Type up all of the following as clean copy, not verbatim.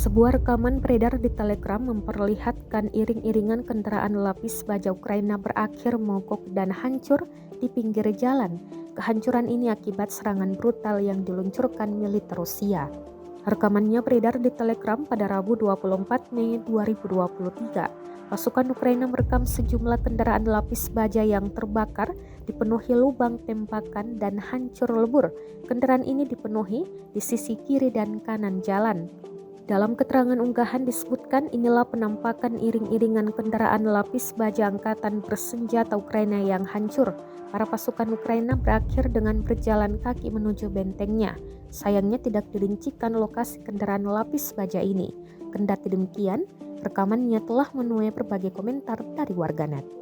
Sebuah rekaman beredar di Telegram memperlihatkan iring-iringan kendaraan lapis baja Ukraina berakhir mogok dan hancur di pinggir jalan. Kehancuran ini akibat serangan brutal yang diluncurkan militer Rusia. Rekamannya beredar di Telegram pada Rabu 24 Mei 2023. Pasukan Ukraina merekam sejumlah kendaraan lapis baja yang terbakar, dipenuhi lubang tembakan dan hancur lebur. Kendaraan ini dipenuhi di sisi kiri dan kanan jalan. Dalam keterangan unggahan disebutkan inilah penampakan iring-iringan kendaraan lapis baja angkatan bersenjata Ukraina yang hancur. Para pasukan Ukraina berakhir dengan berjalan kaki menuju bentengnya. Sayangnya tidak dirincikan lokasi kendaraan lapis baja ini. Kendati demikian, rekamannya telah menuai berbagai komentar dari warganet.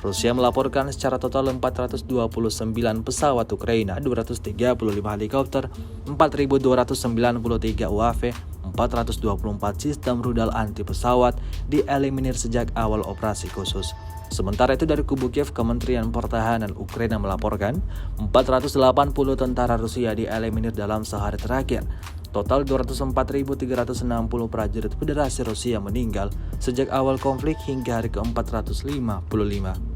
Rusia melaporkan secara total 429 pesawat Ukraina, 235 helikopter, 4.293 UAV, 424 sistem rudal anti pesawat dieliminir sejak awal operasi khusus. Sementara itu dari kubu Kiev, Kementerian Pertahanan Ukraina melaporkan 480 tentara Rusia dieliminir dalam sehari terakhir. Total 204.360 prajurit Federasi Rusia meninggal sejak awal konflik hingga hari ke-455.